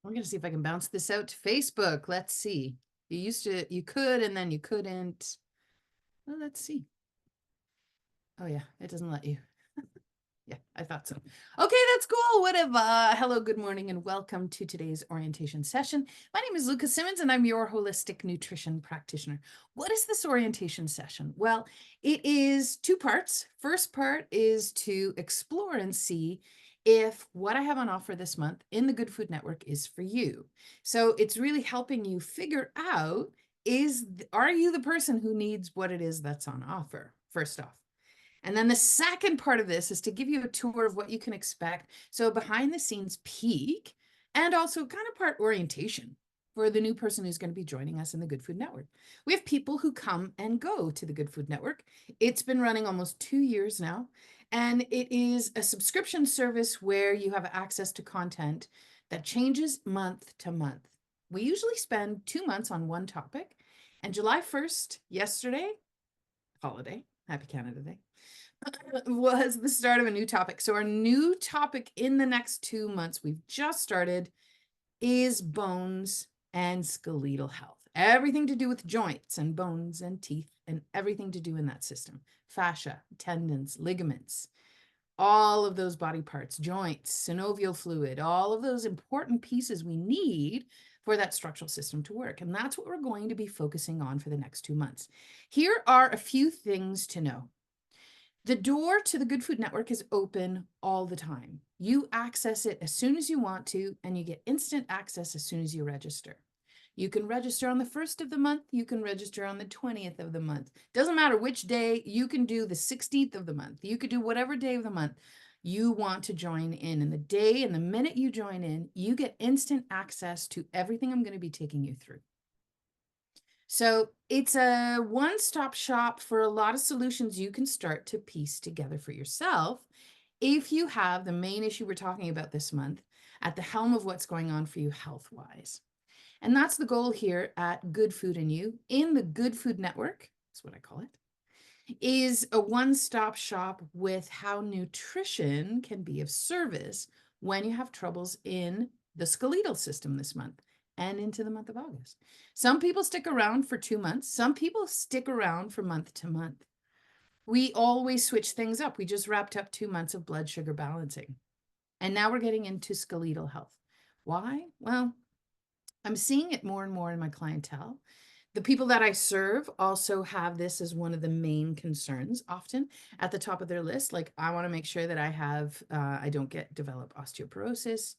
I'm going to see if I can bounce this out to Facebook. Let's see. You could, and then you couldn't. Well, let's see. Oh yeah, it doesn't let you. Yeah, I thought so. Okay, that's cool. Whatever. Hello, good morning, and welcome to today's orientation session. My name is Lucas Simmons, and I'm your holistic nutrition practitioner. What is this orientation session? Well, it is two parts. First part is to explore and see if what I have on offer this month in the Good Food Network is for you. So it's really helping you figure out, are you the person who needs what it is that's on offer, first off. And then the second part of this is to give you a tour of what you can expect. So behind the scenes peek, and also kind of part orientation for the new person who's going to be joining us in the Good Food Network. We have people who come and go to the Good Food Network. It's been running almost 2 years now, and it is a subscription service where you have access to content that changes month to month. We usually spend 2 months on one topic, and July 1st, yesterday, holiday, happy Canada Day, was the start of a new topic. So our new topic in the next 2 months, we've just started, is bones and skeletal health. Everything to do with joints and bones and teeth and everything to do in that system. Fascia, tendons, ligaments, all of those body parts, joints, synovial fluid, all of those important pieces we need for that structural system to work. And that's what we're going to be focusing on for the next 2 months. Here are a few things to know. The door to the Good Food Network is open all the time. You access it as soon as you want to, and you get instant access as soon as you register. You can register on the 1st of the month. You can register on the 20th of the month. Doesn't matter which day. You can do the 16th of the month. You could do whatever day of the month you want to join in. And the day and the minute you join in, you get instant access to everything I'm going to be taking you through. So it's a one-stop shop for a lot of solutions you can start to piece together for yourself if you have the main issue we're talking about this month at the helm of what's going on for you health-wise. And that's the goal here at Good Food and You in the Good Food Network, that's what I call it, is a one-stop shop with how nutrition can be of service when you have troubles in the skeletal system this month and into the month of August. Some people stick around for 2 months. Some people stick around for month to month. We always switch things up. We just wrapped up 2 months of blood sugar balancing. And now we're getting into skeletal health. Why? Well, I'm seeing it more and more in my clientele. The people that I serve also have this as one of the main concerns, often at the top of their list. Like, I want to make sure that I don't develop osteoporosis,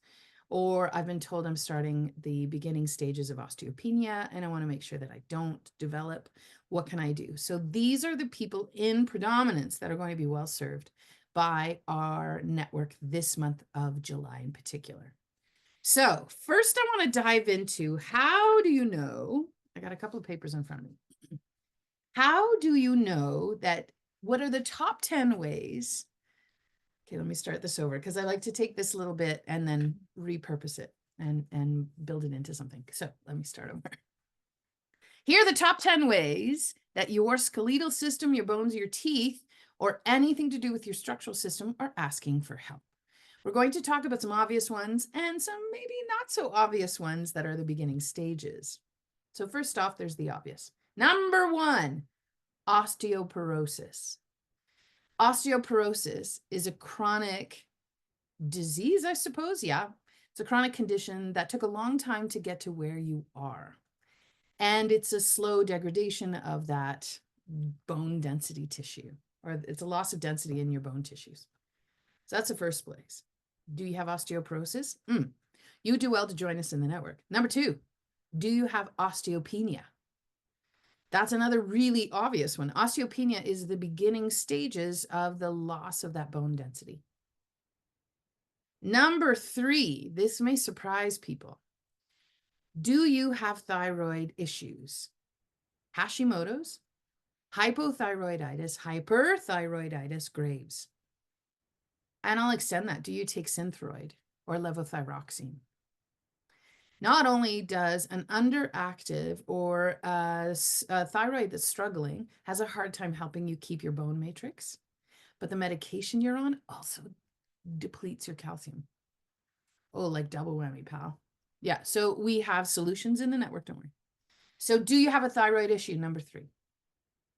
or I've been told I'm starting the beginning stages of osteopenia, and I want to make sure that I don't develop. What can I do? So these are the people in predominance that are going to be well served by our network this month of July in particular. So first I want to dive into, how do you know, I got a couple of papers in front of me. How do you know what are the top 10 ways? Okay, let me start this over because I like to take this little bit and then repurpose it and build it into something. So let me start over. Here are the top 10 ways that your skeletal system, your bones, your teeth, or anything to do with your structural system are asking for help. We're going to talk about some obvious ones and some maybe not so obvious ones that are the beginning stages. So first off, there's the obvious. Number 1, osteoporosis. Osteoporosis is a chronic disease, I suppose. Yeah, it's a chronic condition that took a long time to get to where you are. And it's a slow degradation of that bone density tissue, or it's a loss of density in your bone tissues. So that's the first place. Do you have osteoporosis? You do well to join us in the network. Number 2, do you have osteopenia? That's another really obvious one. Osteopenia is the beginning stages of the loss of that bone density. Number 3, this may surprise people. Do you have thyroid issues? Hashimoto's, hypothyroiditis, hyperthyroiditis, Graves. And I'll extend that. Do you take Synthroid or levothyroxine? Not only does an underactive or a thyroid that's struggling has a hard time helping you keep your bone matrix, but the medication you're on also depletes your calcium. Oh, like double whammy, pal. Yeah. So we have solutions in the network. Don't worry. So do you have a thyroid issue? Number 3.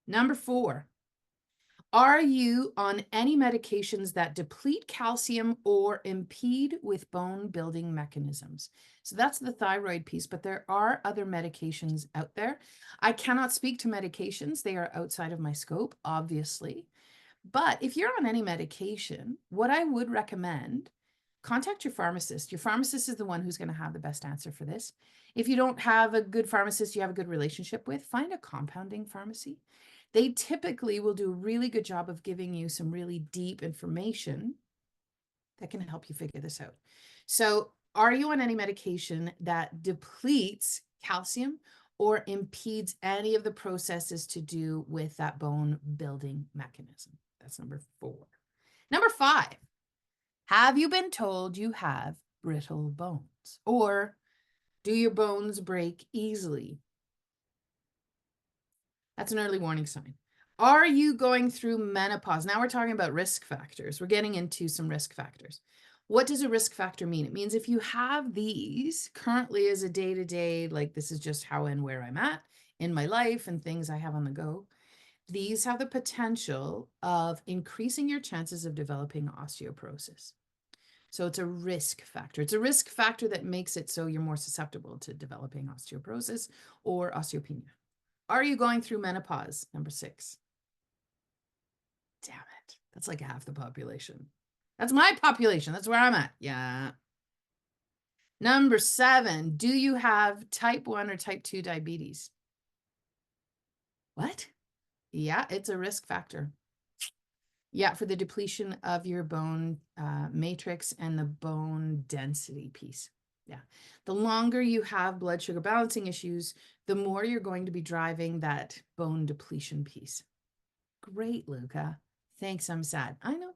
Number 4, are you on any medications that deplete calcium or impede with bone building mechanisms? So that's the thyroid piece, but there are other medications out there. I cannot speak to medications. They are outside of my scope, obviously. But if you're on any medication, what I would recommend, contact your pharmacist. Your pharmacist is the one who's going to have the best answer for this. If you don't have a good pharmacist you have a good relationship with, find a compounding pharmacy. They typically will do a really good job of giving you some really deep information that can help you figure this out. So, are you on any medication that depletes calcium or impedes any of the processes to do with that bone building mechanism? That's number 4. Number 5, have you been told you have brittle bones? Or do your bones break easily? That's an early warning sign. Are you going through menopause? Now we're talking about risk factors. We're getting into some risk factors. What does a risk factor mean? It means if you have these currently as a day-to-day, like this is just how and where I'm at in my life and things I have on the go, these have the potential of increasing your chances of developing osteoporosis. So it's a risk factor. It's a risk factor that makes it so you're more susceptible to developing osteoporosis or osteopenia. Are you going through menopause? Number 6. Damn it. That's like half the population. That's my population. That's where I'm at. Yeah. Number 7. Do you have type 1 or type 2 diabetes? What? Yeah, it's a risk factor. Yeah, for the depletion of your bone matrix and the bone density piece. Yeah. The longer you have blood sugar balancing issues, the more you're going to be driving that bone depletion piece. Great, Luca. Thanks. I'm sad. I know.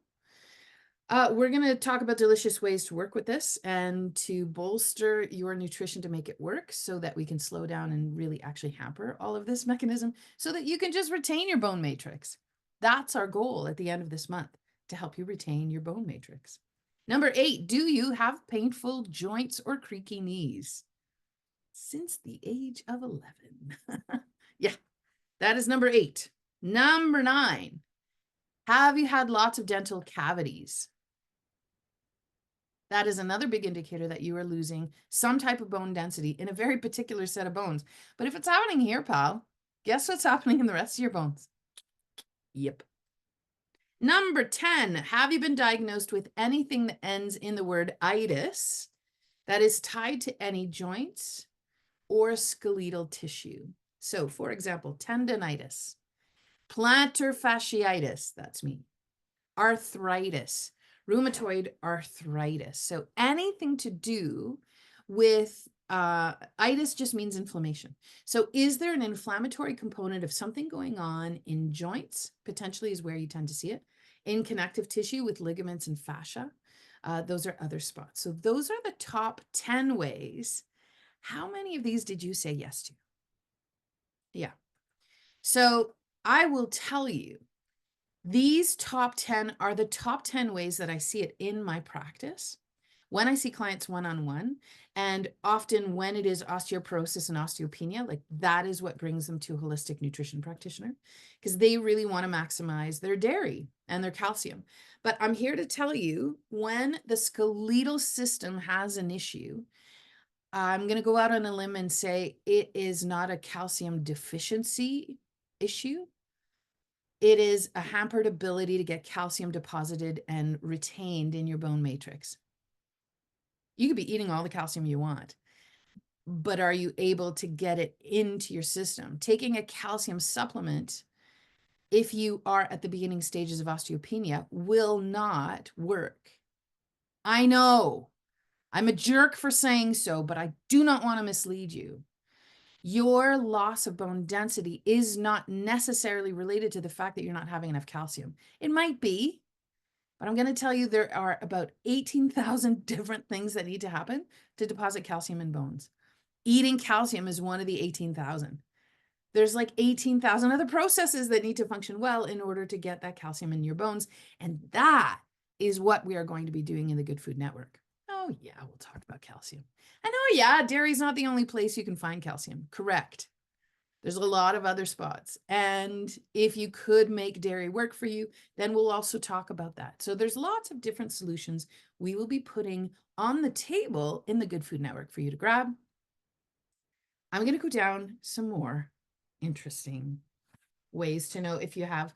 We're going to talk about delicious ways to work with this and to bolster your nutrition to make it work so that we can slow down and really actually hamper all of this mechanism so that you can just retain your bone matrix. That's our goal at the end of this month, to help you retain your bone matrix. Number 8, do you have painful joints or creaky knees? Since the age of 11. Yeah, that is number 8. Number 9, have you had lots of dental cavities? That is another big indicator that you are losing some type of bone density in a very particular set of bones. But if it's happening here, pal, guess what's happening in the rest of your bones? Yep. Number 10, have you been diagnosed with anything that ends in the word itis that is tied to any joints or skeletal tissue? So, for example, tendonitis, plantar fasciitis, that's me, arthritis, rheumatoid arthritis. So anything to do with itis just means inflammation. So is there an inflammatory component of something going on in joints? Potentially is where you tend to see it. In connective tissue with ligaments and fascia. Those are other spots. So those are the top 10 ways. How many of these did you say yes to? Yeah. So I will tell you, these top 10 are the top 10 ways that I see it in my practice when I see clients one-on-one, and often when it is osteoporosis and osteopenia, like that is what brings them to a holistic nutrition practitioner, because they really want to maximize their dairy and their calcium. But I'm here to tell you, when the skeletal system has an issue, I'm going to go out on a limb and say it is not a calcium deficiency issue. It is a hampered ability to get calcium deposited and retained in your bone matrix. You could be eating all the calcium you want, but are you able to get it into your system? Taking a calcium supplement, if you are at the beginning stages of osteopenia, will not work. I know I'm a jerk for saying so, but I do not want to mislead you. Your loss of bone density is not necessarily related to the fact that you're not having enough calcium. It might be, but I'm going to tell you there are about 18,000 different things that need to happen to deposit calcium in bones. Eating calcium is one of the 18,000. There's like 18,000 other processes that need to function well in order to get that calcium in your bones. And that is what we are going to be doing in the Good Food Network. Oh, Oh, yeah, we'll talk about calcium. And oh, yeah, dairy's not the only place you can find calcium. Correct. There's a lot of other spots. And if you could make dairy work for you, then we'll also talk about that. So there's lots of different solutions we will be putting on the table in the Good Food Network for you to grab. I'm going to go down some more interesting ways to know if you have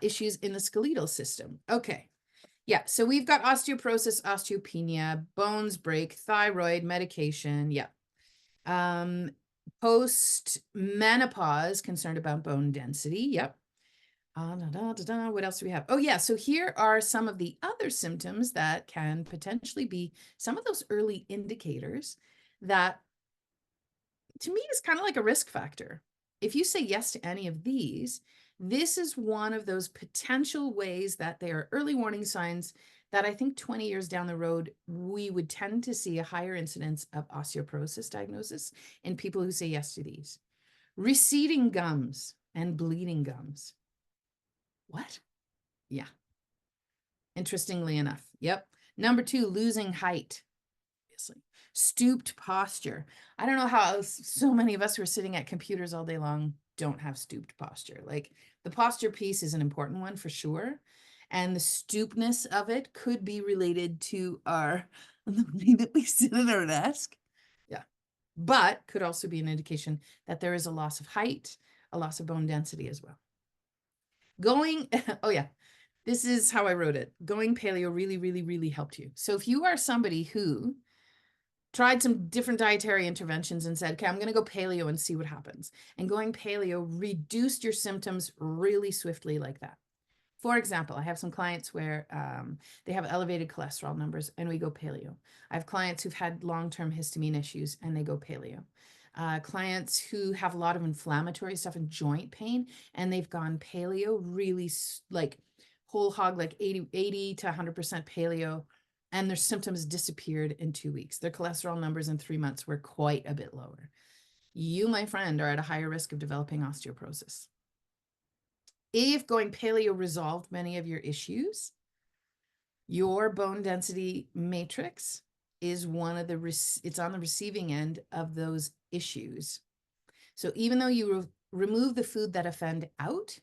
issues in the skeletal system. Okay. Yeah, so we've got osteoporosis, osteopenia, bones break, thyroid, medication. Yeah. Post menopause, concerned about bone density. Yep. What else do we have? Oh, yeah. So here are some of the other symptoms that can potentially be some of those early indicators that, to me, is kind of like a risk factor. If you say yes to any of these, this is one of those potential ways that they are early warning signs that I think 20 years down the road, we would tend to see a higher incidence of osteoporosis diagnosis in people who say yes to these. Receding gums and bleeding gums. What? Yeah. Interestingly enough. Yep. Number 2, losing height. Obviously. Stooped posture. I don't know how so many of us who are sitting at computers all day long don't have stooped posture. Like, the posture piece is an important one for sure. And the stoopness of it could be related to the way that we sit at our desk. Yeah. But could also be an indication that there is a loss of height, a loss of bone density as well. Oh yeah, this is how I wrote it. Going paleo really, really, really helped you. So if you are somebody who tried some different dietary interventions and said, okay, I'm going to go paleo and see what happens, and going paleo reduced your symptoms really swiftly like that. For example, I have some clients where they have elevated cholesterol numbers and we go paleo. I have clients who've had long-term histamine issues and they go paleo. Clients who have a lot of inflammatory stuff and joint pain and they've gone paleo, really like whole hog, like 80 to 100% paleo, and their symptoms disappeared in 2 weeks. Their cholesterol numbers in 3 months were quite a bit lower. You, my friend, are at a higher risk of developing osteoporosis. If going paleo resolved many of your issues, your bone density matrix is one of it's on the receiving end of those issues. So even though you remove the food that offend out,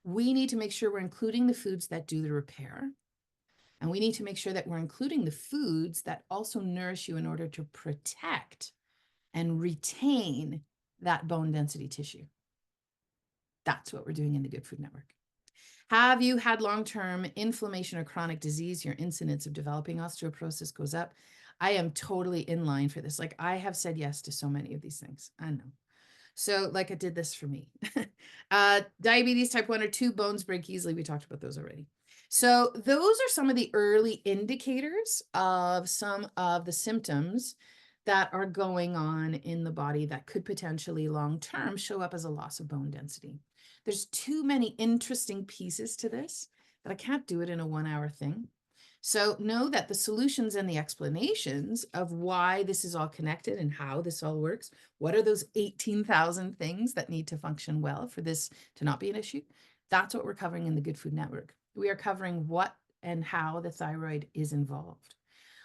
we need to make sure we're including the foods that do the repair. And we need to make sure that we're including the foods that also nourish you in order to protect and retain that bone density tissue. That's what we're doing in the Good Food Network. Have you had long-term inflammation or chronic disease? Your incidence of developing osteoporosis goes up. I am totally in line for this. Like, I have said yes to so many of these things. I know. So like, it did this for me. Diabetes type 1 or 2, bones break easily. We talked about those already. So those are some of the early indicators of some of the symptoms that are going on in the body that could potentially long-term show up as a loss of bone density. There's too many interesting pieces to this that I can't do it in a 1-hour thing. So know that the solutions and the explanations of why this is all connected and how this all works, what are those 18,000 things that need to function well for this to not be an issue? That's what we're covering in the Good Food Network. We are covering what and how the thyroid is involved.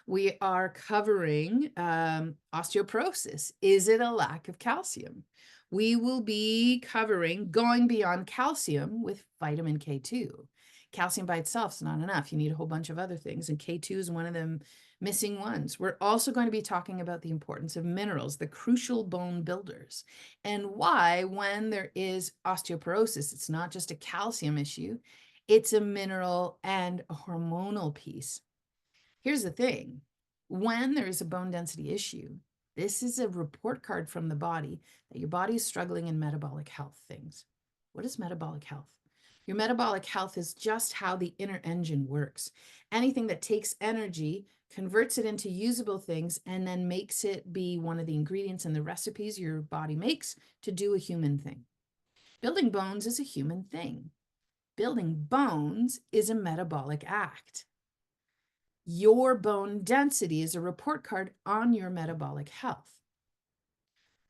We are covering osteoporosis. Is it a lack of calcium? We will be covering going beyond calcium with vitamin K2. Calcium by itself is not enough. You need a whole bunch of other things, and K2 is one of them missing ones. We're also going to be talking about the importance of minerals, the crucial bone builders, and why when there is osteoporosis, it's not just a calcium issue, it's a mineral and a hormonal piece. Here's the thing. When there is a bone density issue, this is a report card from the body that your body is struggling in metabolic health things. What is metabolic health? Your metabolic health is just how the inner engine works. Anything that takes energy, converts it into usable things, and then makes it be one of the ingredients in the recipes your body makes to do a human thing. Building bones is a human thing. Building bones is a metabolic act. Your bone density is a report card on your metabolic health.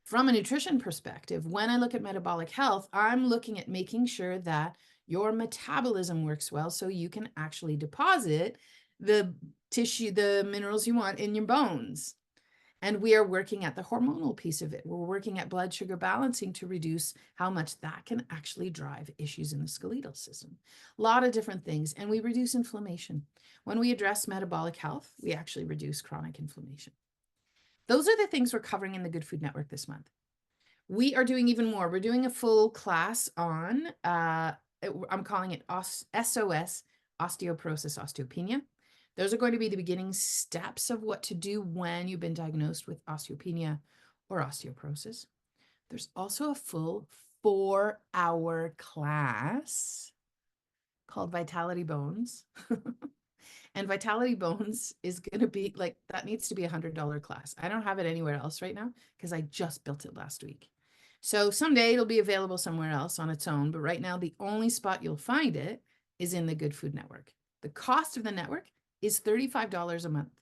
From a nutrition perspective, when I look at metabolic health, I'm looking at making sure that your metabolism works well so you can actually deposit the tissue, the minerals you want in your bones. And we are working at the hormonal piece of it. We're working at blood sugar balancing to reduce how much that can actually drive issues in the skeletal system. A lot of different things. And we reduce inflammation. When we address metabolic health, we actually reduce chronic inflammation. Those are the things we're covering in the Good Food Network this month. We are doing even more. We're doing a full class on, I'm calling it SOS, osteoporosis, osteopenia. Those are going to be the beginning steps of what to do when you've been diagnosed with osteopenia or osteoporosis. There's also a full 4-hour class called Vitality Bones. And Vitality Bones is going to be like, that needs to be $100 class. I don't have it anywhere else right now because I just built it last week. So someday it'll be available somewhere else on its own. But right now, the only spot you'll find it is in the Good Food Network. The cost of the network is $35 a month.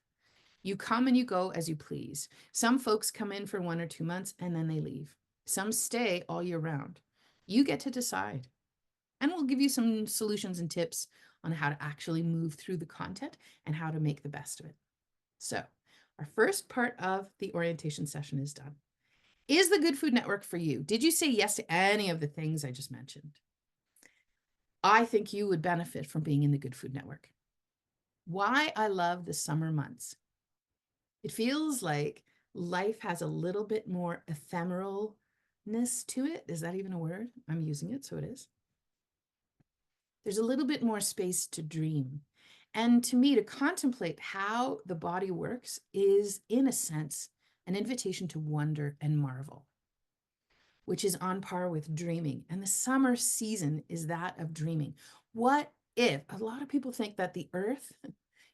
You come and you go as you please. Some folks come in for 1 or 2 months and then they leave. Some stay all year round. You get to decide. And we'll give you some solutions and tips on how to actually move through the content and how to make the best of it. So our first part of the orientation session is done. Is the Good Food Network for you? Did you say yes to any of the things I just mentioned? I think you would benefit from being in the Good Food Network. Why I love the summer months. It feels like life has a little bit more ephemeralness to it. Is that even a word? I'm using it, so it is. There's a little bit more space to dream. And to me, to contemplate how the body works is, in a sense, an invitation to wonder and marvel, which is on par with dreaming. And the summer season is that of dreaming. What if a lot of people think that the earth,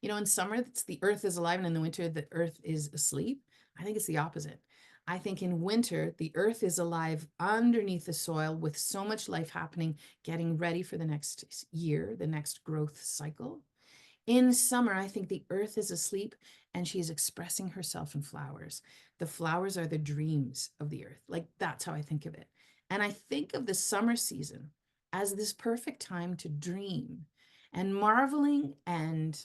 in summer, it's the earth is alive, and in the winter, the earth is asleep? I think it's the opposite. I think in winter, the earth is alive underneath the soil with so much life happening, getting ready for the next year, the next growth cycle. In summer, I think the earth is asleep and she is expressing herself in flowers. The flowers are the dreams of the earth. Like, that's how I think of it. And I think of the summer season as this perfect time to dream and marveling and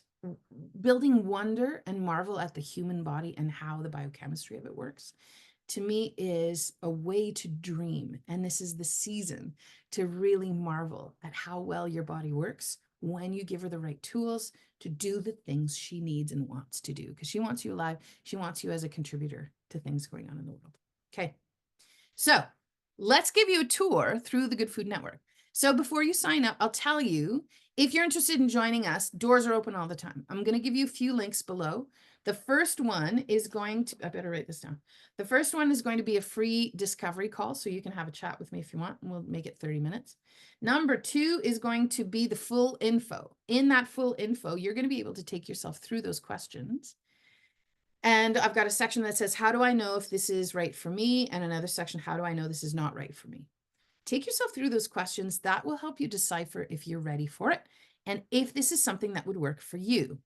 building wonder and marvel at the human body and how the biochemistry of it works. To me, is a way to dream. And this is the season to really marvel at how well your body works when you give her the right tools to do the things she needs and wants to do, because she wants you alive. She wants you as a contributor to things going on in the world. Okay, so let's give you a tour through the Good Food Network. So before you sign up, I'll tell you, if you're interested in joining us, doors are open all the time. I'm going to give you a few links below. The first one is going to, I better write this down. The first one is going to be a free discovery call, so you can have a chat with me if you want, and we'll make it 30 minutes. Number 2 is going to be the full info. In that full info, you're going to be able to take yourself through those questions. And I've got a section that says, how do I know if this is right for me? And another section, how do I know this is not right for me? Take yourself through those questions. That will help you decipher if you're ready for it and if this is something that would work for you.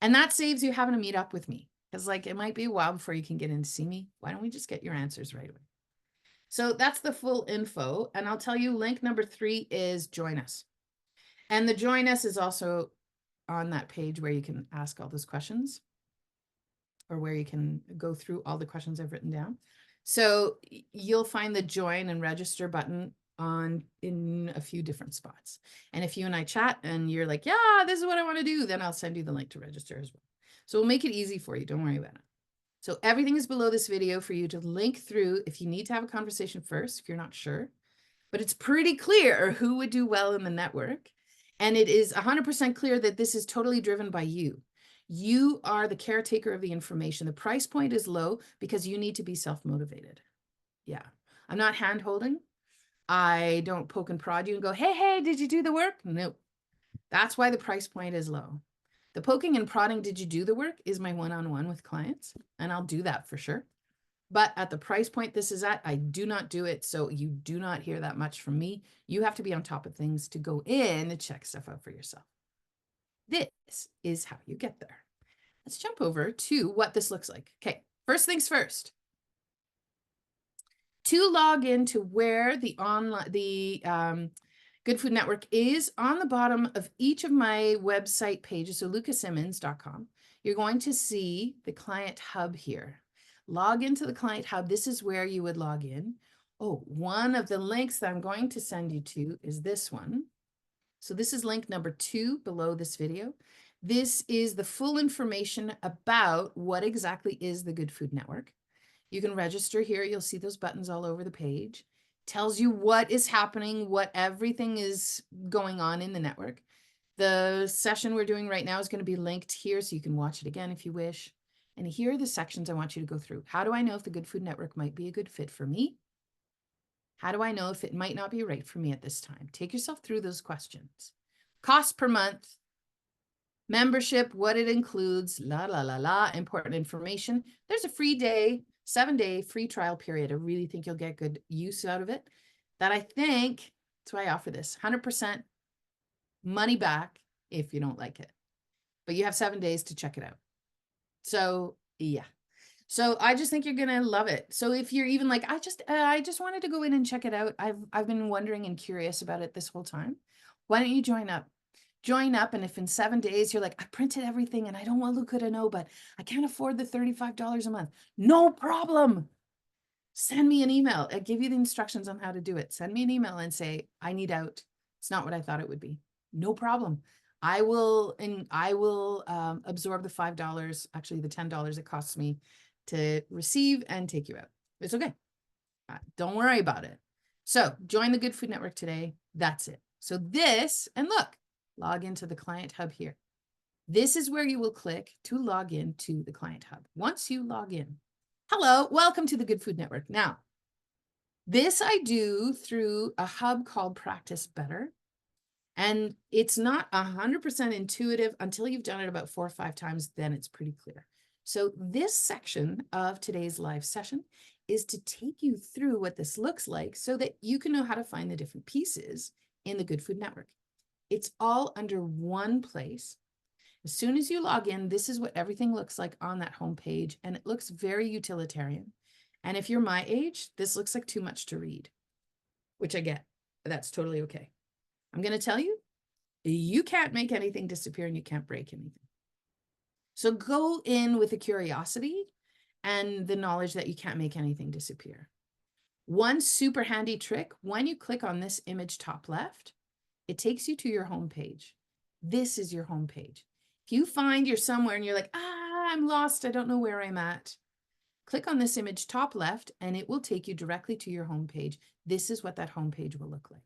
And that saves you having to meet up with me, because it might be a while before you can get in to see me. Why don't we just get your answers right away? So that's the full info. And I'll tell you, link number 3 is join us. And the join us is also on that page where you can ask all those questions, or where you can go through all the questions I've written down. So you'll find the join and register button in a few different spots. And if you and I chat and you're like, yeah, this is what I want to do, then I'll send you the link to register as well. So we'll make it easy for you. Don't worry about it. So everything is below this video for you to link through if you need to have a conversation first, if you're not sure. But it's pretty clear who would do well in the network. And it is 100% clear that this is totally driven by you. You are the caretaker of the information. The price point is low because you need to be self-motivated. Yeah. I'm not hand-holding. I don't poke and prod you and go, hey, did you do the work? No. That's why the price point is low. The poking and prodding, did you do the work, is my one-on-one with clients. And I'll do that for sure. But at the price point this is at, I do not do it. So you do not hear that much from me. You have to be on top of things to go in and check stuff out for yourself. This is how you get there. Let's jump over to what this looks like. Okay, first things first. To log into where the Good Food Network is, on the bottom of each of my website pages, so lucasimmons.com, you're going to see the client hub here. Log into the client hub. This is where you would log in. Oh, one of the links that I'm going to send you to is this one. So this is link number 2 below this video. This is the full information about what exactly is the Good Food Network. You can register here. You'll see those buttons all over the page. Tells you what is happening, what everything is going on in the network. The session we're doing right now is going to be linked here, so you can watch it again if you wish. And here are the sections I want you to go through. How do I know if the Good Food Network might be a good fit for me? How do I know if it might not be right for me at this time? Take yourself through those questions. Cost per month, membership, what it includes, important information. There's a free day, 7-day free trial period. I really think you'll get good use out of it. That's why I offer this, 100% money back if you don't like it. But you have 7 days to check it out. So yeah. So I just think you're gonna love it. So if you're even like, I just wanted to go in and check it out. I've been wondering and curious about it this whole time. Why don't you join up? Join up, and if in 7 days you're like, I printed everything and I don't want to know, but I can't afford the $35 a month. No problem. Send me an email. I give you the instructions on how to do it. Send me an email and say, I need out. It's not what I thought it would be. No problem. I will absorb the $5, actually the $10 it costs me to receive and take you out. It's okay. Don't worry about it. So join the Good Food Network today. That's it. So this, and look, log into the client hub here. This is where you will click to log in to the client hub. Once you log in, hello, welcome to the Good Food Network. Now, this I do through a hub called Practice Better. And it's not 100% intuitive until you've done it about 4 or 5 times, then it's pretty clear. So this section of today's live session is to take you through what this looks like so that you can know how to find the different pieces in the Good Food Network. It's all under one place. As soon as you log in, this is what everything looks like on that homepage, and it looks very utilitarian. And if you're my age, this looks like too much to read, which I get. That's totally okay. I'm going to tell you, you can't make anything disappear and you can't break anything. So go in with a curiosity and the knowledge that you can't make anything disappear. One super handy trick, when you click on this image top left, it takes you to your home page. This is your home page. If you find you're somewhere and you're like, I'm lost, I don't know where I'm at, click on this image top left and it will take you directly to your home page. This is what that home page will look like.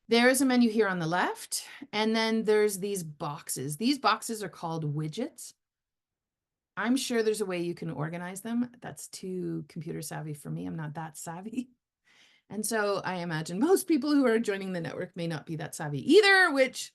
There is a menu here on the left, and then there's these boxes. These boxes are called widgets. I'm sure there's a way you can organize them. That's too computer savvy for me. I'm not that savvy. And so I imagine most people who are joining the network may not be that savvy either, which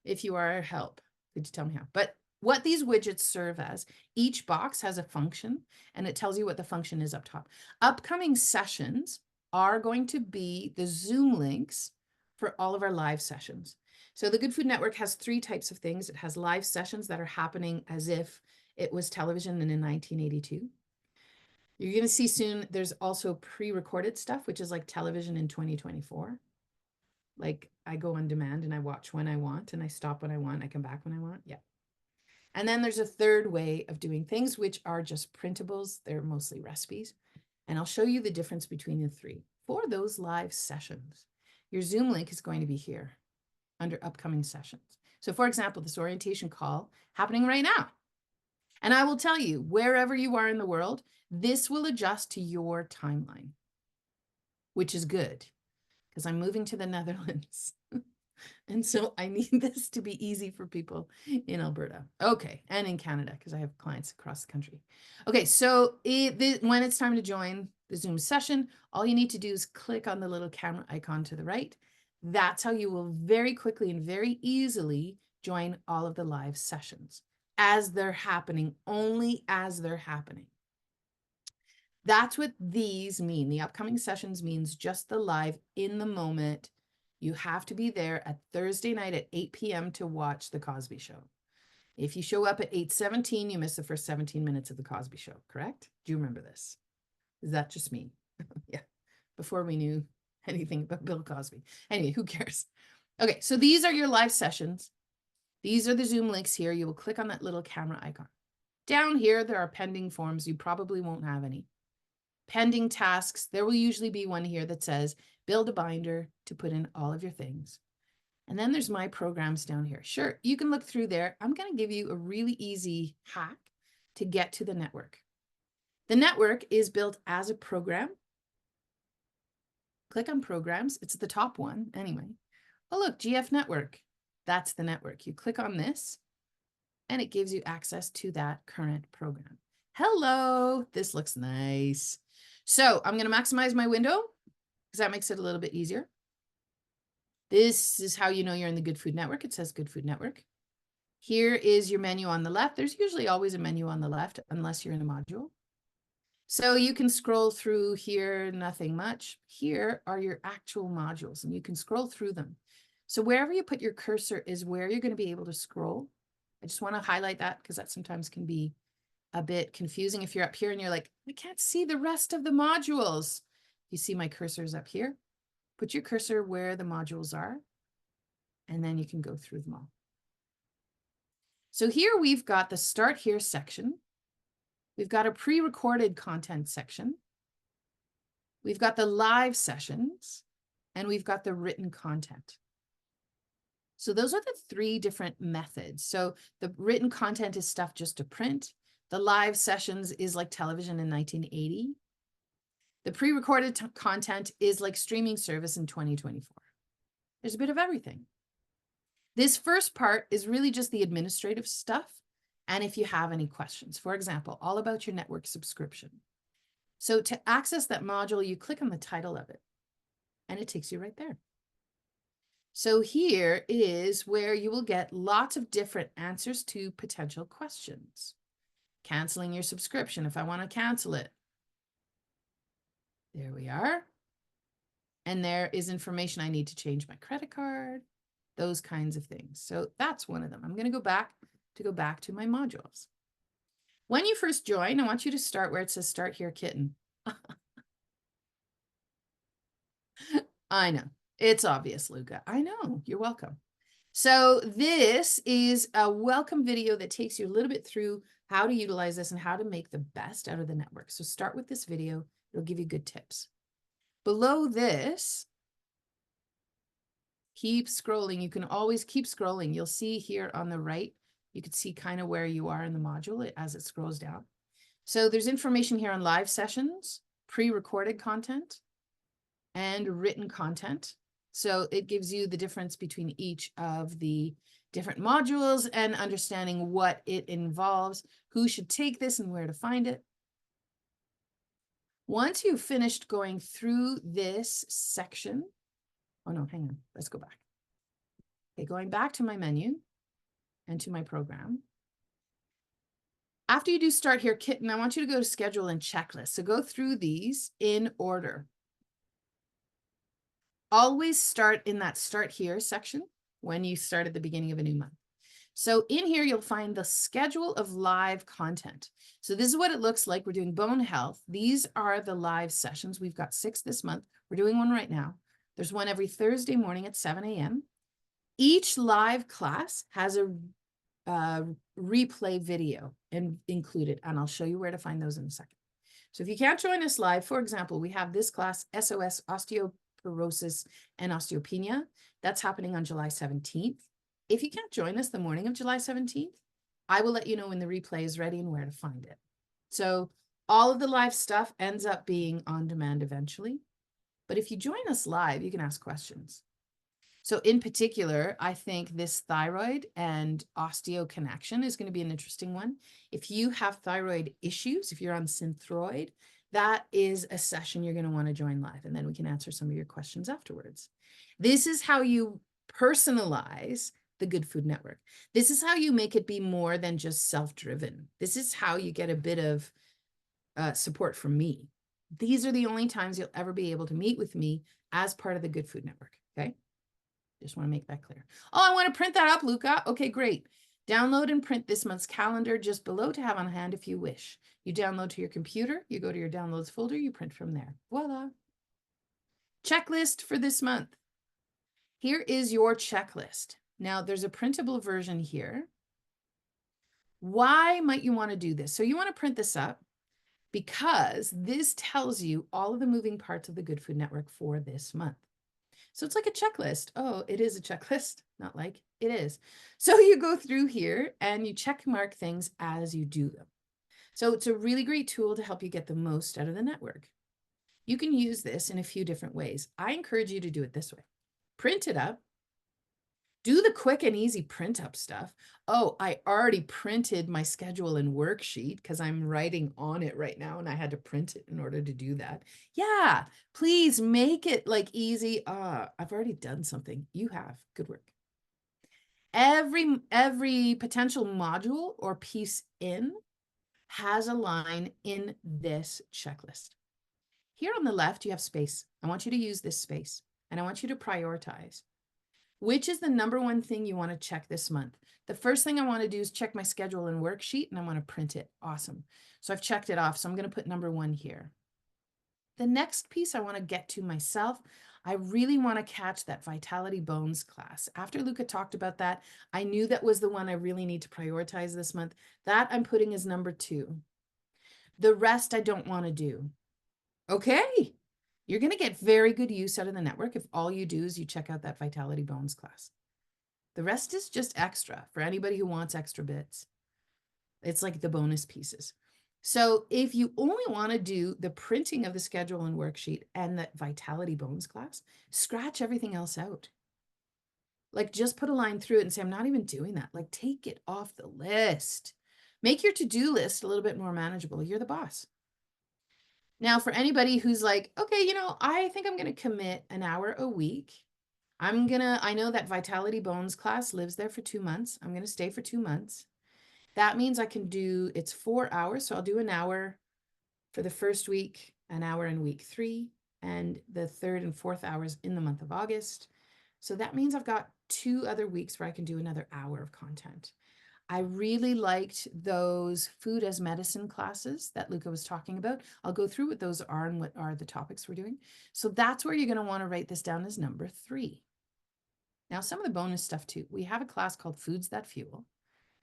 if you are, help. Could you tell me how? But what these widgets serve as, each box has a function and it tells you what the function is up top. Upcoming sessions are going to be the Zoom links for all of our live sessions. So the Good Food Network has 3 types of things. It has live sessions that are happening as if it was television in 1982. You're going to see soon, there's also pre-recorded stuff, which is like television in 2024. Like I go on demand and I watch when I want and I stop when I want. I come back when I want. Yeah. And then there's a third way of doing things, which are just printables. They're mostly recipes. And I'll show you the difference between the 3 for those live sessions. Your Zoom link is going to be here under upcoming sessions. So for example, this orientation call happening right now. And I will tell you, wherever you are in the world, this will adjust to your timeline, which is good because I'm moving to the Netherlands. And so I need this to be easy for people in Alberta. Okay, and in Canada, because I have clients across the country. Okay, so when it's time to join the Zoom session, all you need to do is click on the little camera icon to the right. That's how you will very quickly and very easily join all of the live sessions as they're happening, only as they're happening. That's what these mean. The upcoming sessions means just the live in the moment. You have to be there at Thursday night at 8 p.m. to watch The Cosby Show. If you show up at 8:17, you miss the first 17 minutes of The Cosby Show, correct? Do you remember this? Is that just me? Yeah, before we knew anything about Bill Cosby. Anyway, who cares? Okay, so these are your live sessions. These are the Zoom links here. You will click on that little camera icon. Down here, there are pending forms. You probably won't have any. Pending tasks, there will usually be one here that says, build a binder to put in all of your things. And then there's my programs down here. Sure, you can look through there. I'm going to give you a really easy hack to get to the network. The network is built as a program. Click on programs. It's the top one anyway. Oh, look, GF network. That's the network. You click on this and it gives you access to that current program. Hello, this looks nice. So I'm going to maximize my window because that makes it a little bit easier. This is how you know you're in the Good Food Network. It says Good Food Network. Here is your menu on the left. There's usually always a menu on the left unless you're in a module. So you can scroll through here, nothing much. Here are your actual modules and you can scroll through them. So wherever you put your cursor is where you're going to be able to scroll. I just want to highlight that because that sometimes can be a bit confusing if you're up here and you're like, I can't see the rest of the modules. You see my cursors up here. Put your cursor where the modules are, and then you can go through them all. So here we've got the Start Here section. We've got a pre-recorded content section. We've got the live sessions, and we've got the written content. So those are the three different methods. So the written content is stuff just to print. The live sessions is like television in 1980. The pre-recorded content is like streaming service in 2024. There's a bit of everything. This first part is really just the administrative stuff. And if you have any questions, for example, all about your network subscription. So to access that module, you click on the title of it and it takes you right there. So here is where you will get lots of different answers to potential questions. Canceling your subscription if I want to cancel it. There we are. And there is information I need to change my credit card, those kinds of things. So that's one of them. I'm going to go back to my modules. When you first join, I want you to start where it says Start Here Kitten. I know. It's obvious, Luca. I know. You're welcome. So this is a welcome video that takes you a little bit through how to utilize this and how to make the best out of the network. So start with this video. It'll give you good tips. Below this, keep scrolling. You can always keep scrolling. You'll see here on the right, you can see kind of where you are in the module as it scrolls down. So there's information here on live sessions, pre-recorded content, and written content. So it gives you the difference between each of the different modules and understanding what it involves, who should take this and where to find it. Once you've finished going through this section, oh no, hang on, let's go back. Okay, going back to my menu and to my program. After you do Start Here Kitten, I want you to go to Schedule and Checklist. So go through these in order. Always start in that Start Here section when you start at the beginning of a new month. So in here, you'll find the schedule of live content. So this is what it looks like. We're doing bone health. These are the live sessions. We've got 6 this month. We're doing one right now. There's one every Thursday morning at 7 a.m. Each live class has a replay video included, and I'll show you where to find those in a second. So if you can't join us live, for example, we have this class, SOS, Osteoporosis and Osteopenia. That's happening on July 17th. If you can't join us the morning of July 17th, I will let you know when the replay is ready and where to find it. So all of the live stuff ends up being on demand eventually. But if you join us live, you can ask questions. So in particular, I think this thyroid and osteo connection is going to be an interesting one. If you have thyroid issues, if you're on Synthroid, that is a session you're going to want to join live, and then we can answer some of your questions afterwards. This is how you personalize the Good Food Network. This is how you make it be more than just self-driven. This is how you get a bit of support from me. These are the only times you'll ever be able to meet with me as part of the Good Food Network, okay? Just want to make that clear. Oh, I want to print that up, Luca. Okay, great. Download and print this month's calendar just below to have on hand if you wish. You download to your computer, you go to your downloads folder, you print from there. Voila. Checklist for this month. Here is your checklist. Now there's a printable version here. Why might you want to do this? So you want to print this up because this tells you all of the moving parts of the Good Food Network for this month. So it's like a checklist. Oh, it is a checklist, not like it is. So you go through here and you check mark things as you do them. So it's a really great tool to help you get the most out of the network. You can use this in a few different ways. I encourage you to do it this way. Print it up. Do the quick and easy print up stuff. Oh, I already printed my schedule and worksheet because I'm writing on it right now and I had to print it in order to do that. Yeah, please make it like easy. I've already done something. You have. Good work. Every potential module or piece in has a line in this checklist. Here on the left, you have space. I want you to use this space and I want you to prioritize. Which is the number one thing you want to check this month? The first thing I want to do is check my schedule and worksheet and I want to print it. Awesome. So I've checked it off. So I'm going to put number 1 here. The next piece I want to get to myself, I really want to catch that Vitality Bones class. After Luca talked about that, I knew that was the one I really need to prioritize this month. That I'm putting as number 2. The rest I don't want to do. Okay. You're going to get very good use out of the network if all you do is you check out that Vitality Bones class. The rest is just extra for anybody who wants extra bits. It's like the bonus pieces. So if you only want to do the printing of the schedule and worksheet and the Vitality Bones class, scratch everything else out. Like just put a line through it and say, I'm not even doing that. Like take it off the list. Make your to-do list a little bit more manageable. You're the boss. Now, for anybody who's like, okay, I think I'm going to commit an hour a week. I know that Vitality Bones class lives there for 2 months. I'm going to stay for 2 months. That means it's 4 hours. So I'll do an hour for the first week, an hour in week 3, and the 3rd and 4th hours in the month of August. So that means I've got 2 other weeks where I can do another hour of content. I really liked those food as medicine classes that Luca was talking about. I'll go through what those are and what are the topics we're doing. So that's where you're going to want to write this down as number 3. Now, some of the bonus stuff too. We have a class called Foods That Fuel.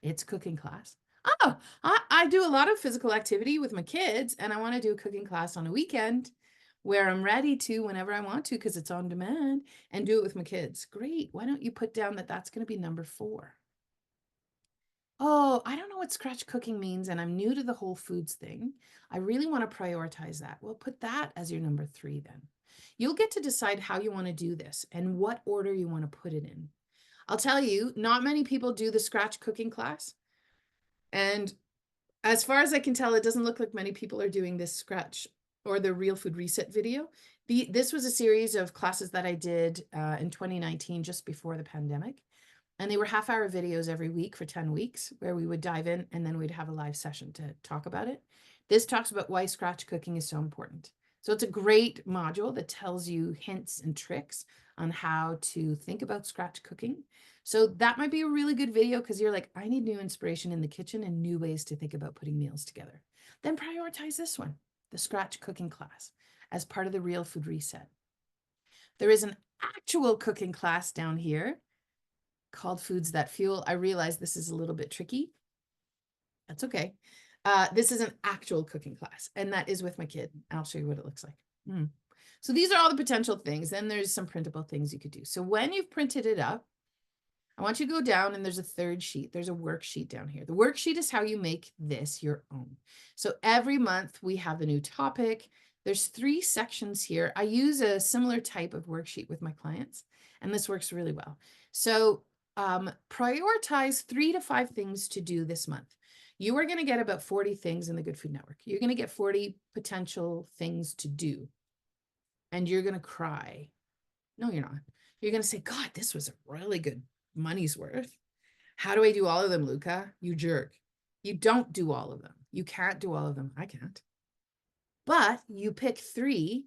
It's a cooking class. Oh, I do a lot of physical activity with my kids and I want to do a cooking class on a weekend where I'm ready to whenever I want to because it's on demand and do it with my kids. Great. Why don't you put down that that's going to be number 4? Oh, I don't know what scratch cooking means, and I'm new to the whole foods thing. I really want to prioritize that. Well, put that as your number 3 then. You'll get to decide how you want to do this and what order you want to put it in. I'll tell you, not many people do the scratch cooking class. And as far as I can tell, it doesn't look like many people are doing this scratch or the Real Food Reset video. This was a series of classes that I did in 2019, just before the pandemic. And they were half-hour videos every week for 10 weeks where we would dive in and then we'd have a live session to talk about it. This talks about why scratch cooking is so important. So it's a great module that tells you hints and tricks on how to think about scratch cooking. So that might be a really good video because you're like, I need new inspiration in the kitchen and new ways to think about putting meals together. Then prioritize this one, the scratch cooking class, as part of the Real Food Reset. There is an actual cooking class down here called Foods That Fuel. I realize this is a little bit tricky. That's okay. This is an actual cooking class, and that is with my kid. I'll show you what it looks like. So these are all the potential things. Then there's some printable things you could do. So when you've printed it up, I want you to go down and there's a 3rd sheet. There's a worksheet down here. The worksheet is how you make this your own. So every month we have a new topic. There's 3 sections here. I use a similar type of worksheet with my clients, and this works really well. So prioritize 3 to 5 things to do this month. You are going to get about 40 things in the Good Food Network. You're going to get 40 potential things to do. And you're going to cry. No, you're not. You're going to say, God, this was a really good money's worth. How do I do all of them, Luca? You jerk. You don't do all of them. You can't do all of them. I can't. But you pick 3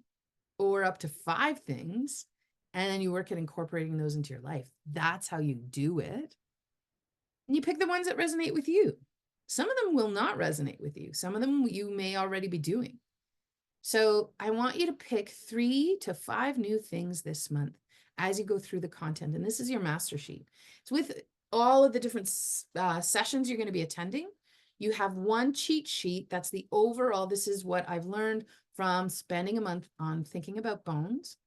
or up to 5 things, and then you work at incorporating those into your life. That's how you do it. And you pick the ones that resonate with you. Some of them will not resonate with you. Some of them you may already be doing. So I want you to pick 3 to 5 new things this month as you go through the content. And this is your master sheet. It's with all of the different sessions you're going to be attending. You have one cheat sheet. That's the overall. This is what I've learned from spending a month on thinking about bones.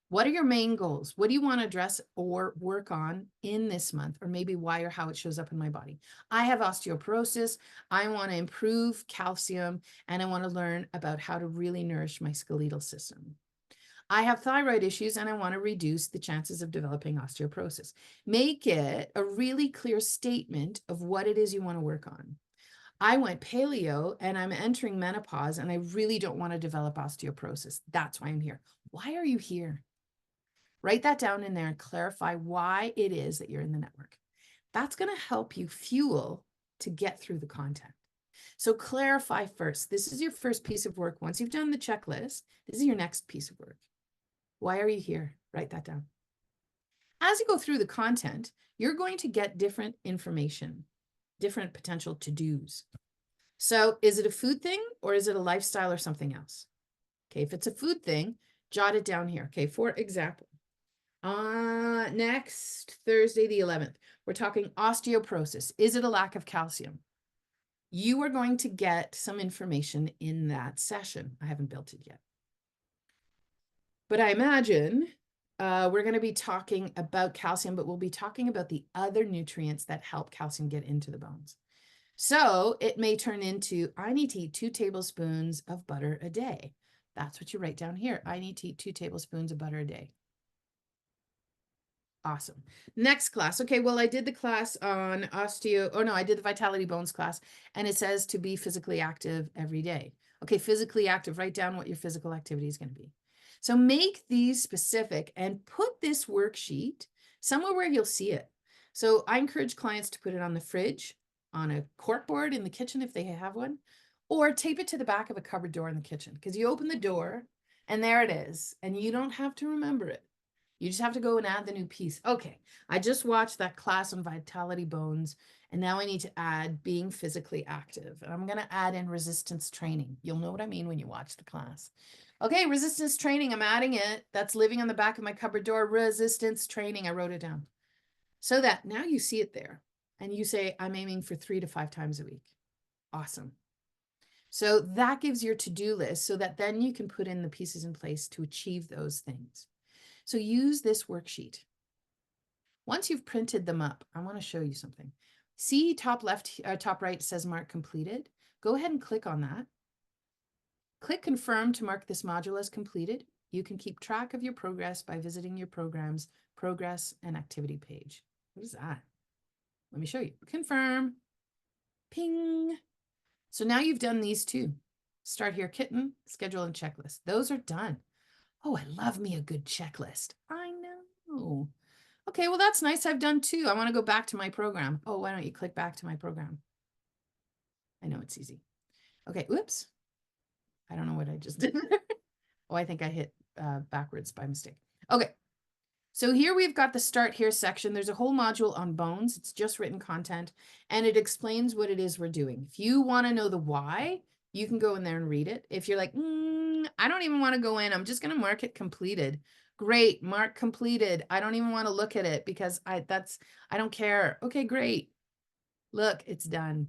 What are your main goals? What do you want to address or work on in this month? Or maybe why or how it shows up in my body. I have osteoporosis. I want to improve calcium, and I want to learn about how to really nourish my skeletal system. I have thyroid issues and I want to reduce the chances of developing osteoporosis. Make it a really clear statement of what it is you want to work on. I went paleo and I'm entering menopause and I really don't want to develop osteoporosis. That's why I'm here. Why are you here? Write that down in there and clarify why it is that you're in the network. That's going to help you fuel to get through the content. So clarify first. This is your first piece of work. Once you've done the checklist, this is your next piece of work. Why are you here? Write that down. As you go through the content, you're going to get different information, different potential to-dos. So is it a food thing or is it a lifestyle or something else? Okay, if it's a food thing, jot it down here. Okay, for example, next Thursday, the 11th, we're talking osteoporosis. Is it a lack of calcium? You are going to get some information in that session. I haven't built it yet. But I imagine we're going to be talking about calcium, but we'll be talking about the other nutrients that help calcium get into the bones. So it may turn into, I need to eat 2 tablespoons of butter a day. That's what you write down here. I need to eat 2 tablespoons of butter a day. Awesome. Next class. Okay, well, I did the class on I did the Vitality Bones class, and it says to be physically active every day. Okay, physically active, write down what your physical activity is going to be. So make these specific and put this worksheet somewhere where you'll see it. So I encourage clients to put it on the fridge, on a cork board in the kitchen if they have one, or tape it to the back of a cupboard door in the kitchen, because you open the door and there it is, and you don't have to remember it. You just have to go and add the new piece. Okay, I just watched that class on Vitality Bones, and now I need to add being physically active. And I'm going to add in resistance training. You'll know what I mean when you watch the class. Okay, resistance training, I'm adding it. That's living on the back of my cupboard door. Resistance training, I wrote it down. So that now you see it there, and you say, I'm aiming for 3 to 5 times a week. Awesome. So that gives your to-do list so that then you can put in the pieces in place to achieve those things. So use this worksheet. Once you've printed them up, I want to show you something. See top left, top right says mark completed. Go ahead and click on that. Click confirm to mark this module as completed. You can keep track of your progress by visiting your program's progress and activity page. What is that? Let me show you. Confirm. Ping. So now you've done these two. Start here, kitten, schedule and checklist. Those are done. Oh, I love me a good checklist. I know. Okay, well, that's nice. I've done 2. I want to go back to my program. Oh, why don't you click back to my program? I know it's easy. Okay, whoops. I don't know what I just did there. Oh, I think I hit backwards by mistake. Okay, so here we've got the start here section. There's a whole module on bones. It's just written content, and it explains what it is we're doing. If you want to know the why, you can go in there and read it. If you're like, I don't even want to go in, I'm just going to mark it completed. Great, mark completed. I don't even want to look at it because I don't care. Okay, great. Look, it's done.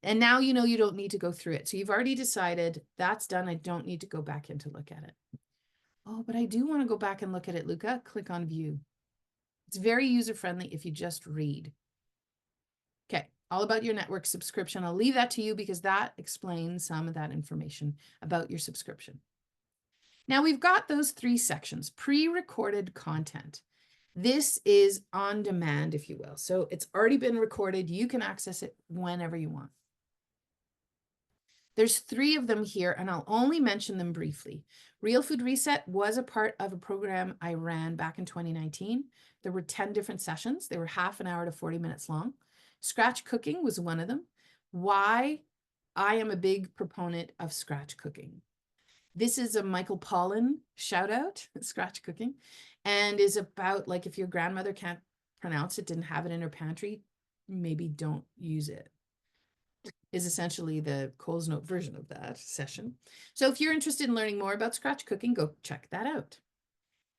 And now you know you don't need to go through it. So you've already decided that's done. I don't need to go back in to look at it. Oh, but I do want to go back and look at it, Luca. Click on view. It's very user-friendly if you just read. Okay, all about your network subscription. I'll leave that to you because that explains some of that information about your subscription. Now we've got those 3 sections, pre-recorded content. This is on demand, if you will. So it's already been recorded. You can access it whenever you want. There's 3 of them here, and I'll only mention them briefly. Real Food Reset was a part of a program I ran back in 2019. There were 10 different sessions. They were half an hour to 40 minutes long. Scratch cooking was one of them. Why I am a big proponent of scratch cooking. This is a Michael Pollan shout out, scratch cooking, and is about like if your grandmother can't pronounce it, didn't have it in her pantry, maybe don't use it. Is essentially the Coles Note version of that session. So if you're interested in learning more about scratch cooking, go check that out.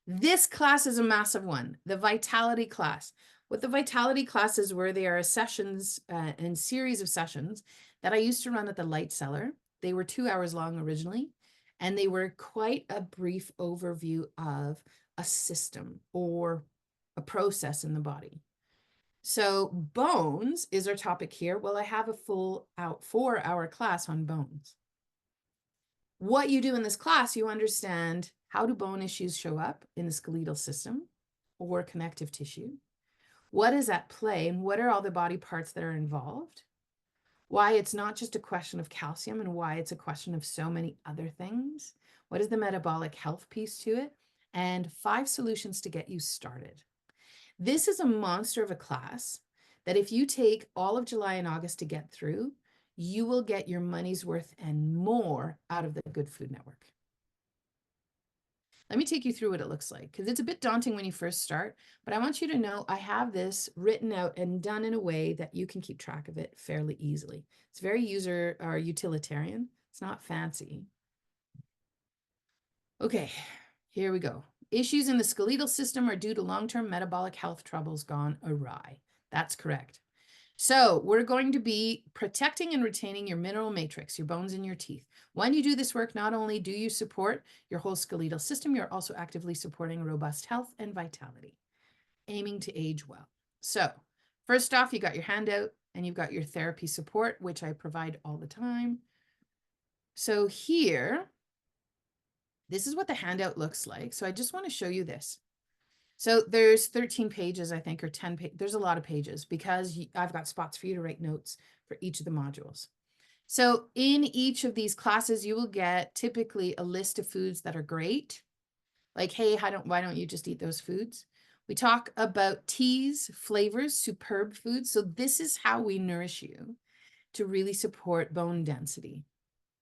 This class is a massive one, the vitality class. What the vitality classes were, they are sessions and series of sessions that I used to run at the Light Cellar. They were 2 hours long originally, and they were quite a brief overview of a system or a process in the body. So bones is our topic here. Well, I have a full 4-hour class on bones. What you do in this class, you understand how do bone issues show up in the skeletal system or connective tissue? What is at play and what are all the body parts that are involved? Why it's not just a question of calcium and why it's a question of so many other things. What is the metabolic health piece to it? And 5 solutions to get you started. This is a monster of a class that if you take all of July and August to get through, you will get your money's worth and more out of the Good Food Network. Let me take you through what it looks like, because it's a bit daunting when you first start, but I want you to know I have this written out and done in a way that you can keep track of it fairly easily. It's very user or utilitarian. It's not fancy. Okay, here we go. Issues in the skeletal system are due to long-term metabolic health troubles gone awry. That's correct. So we're going to be protecting and retaining your mineral matrix, your bones and your teeth. When you do this work, not only do you support your whole skeletal system, you're also actively supporting robust health and vitality, aiming to age well. So first off, you got your handout and you've got your therapy support, which I provide all the time. So here, this is what the handout looks like. So I just want to show you this. So there's 13 pages, I think, or 10 pages. There's a lot of pages because I've got spots for you to write notes for each of the modules. So in each of these classes, you will get typically a list of foods that are great. Like, hey, why don't you just eat those foods? We talk about teas, flavors, superb foods. So this is how we nourish you to really support bone density.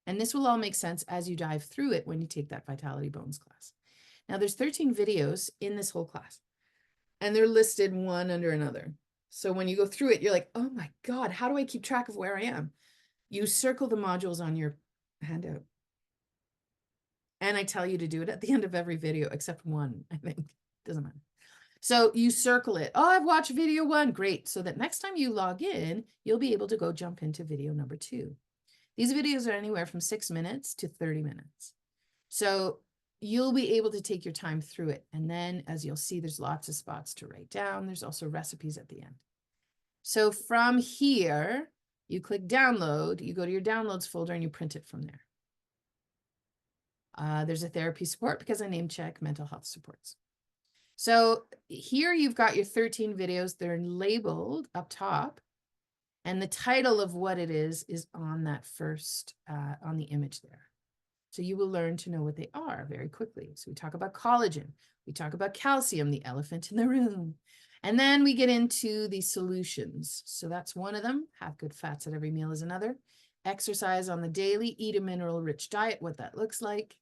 And this will all make sense as you dive through it when you take that Vitality Bones class. Now there's 13 videos in this whole class and they're listed one under another. So when you go through it, you're like, oh my God, how do I keep track of where I am? You circle the modules on your handout. And I tell you to do it at the end of every video, except one, I think. Doesn't matter. So you circle it. Oh, I've watched video 1. Great. So that next time you log in, you'll be able to go jump into video number 2. These videos are anywhere from 6 minutes to 30 minutes. So you'll be able to take your time through it. And then as you'll see, there's lots of spots to write down. There's also recipes at the end. So from here, you click download, you go to your downloads folder and you print it from there. There's a therapy support because I name check mental health supports. So here you've got your 13 videos. They're labeled up top. And the title of what it is on that first, on the image there. So you will learn to know what they are very quickly. So we talk about collagen, we talk about calcium, the elephant in the room. And then we get into the solutions. So that's one of them. Have good fats at every meal is another. Exercise on the daily, eat a mineral-rich diet, what that looks like,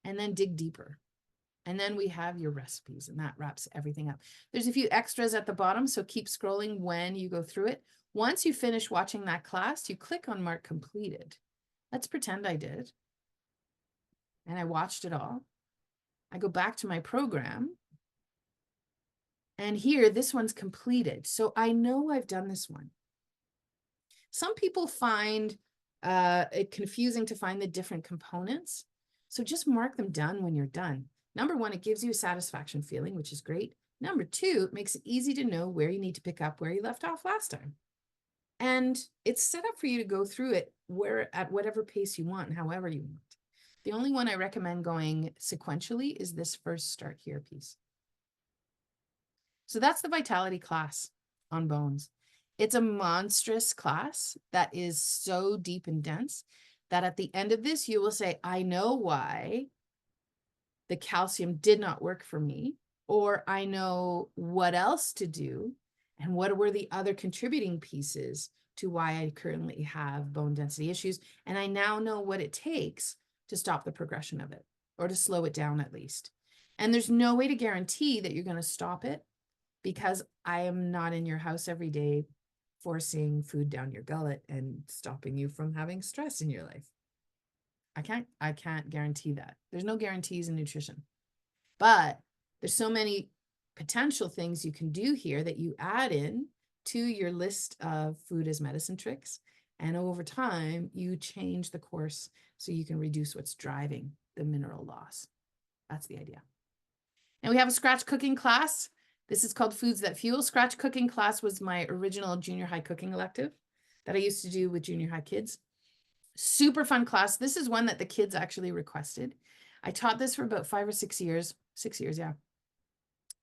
and then dig deeper. And then we have your recipes, and that wraps everything up. There's a few extras at the bottom, so keep scrolling when you go through it. Once you finish watching that class, you click on Mark Completed. Let's pretend I did. And I watched it all. I go back to my program. And here, this one's completed. So I know I've done this one. Some people find it confusing to find the different components. So just mark them done when you're done. Number 1, it gives you a satisfaction feeling, which is great. Number 2, it makes it easy to know where you need to pick up where you left off last time. And it's set up for you to go through it at whatever pace you want and however you want. The only one I recommend going sequentially is this first start here piece. So that's the vitality class on bones. It's a monstrous class that is so deep and dense that at the end of this, you will say, I know why the calcium did not work for me, or I know what else to do and what were the other contributing pieces to why I currently have bone density issues. And I now know what it takes to stop the progression of it or to slow it down at least. And there's no way to guarantee that you're going to stop it because I am not in your house every day forcing food down your gullet and stopping you from having stress in your life. I can't guarantee that. There's no guarantees in nutrition. But There's so many potential things you can do here that you add in to your list of food as medicine tricks. And over time, you change the course so you can reduce what's driving the mineral loss. That's the idea. And we have a scratch cooking class. This is called Foods That Fuel. Scratch cooking class was my original junior high cooking elective that I used to do with junior high kids. Super fun class. This is one that the kids actually requested. I taught this for about 5 or 6 years. 6 years, yeah.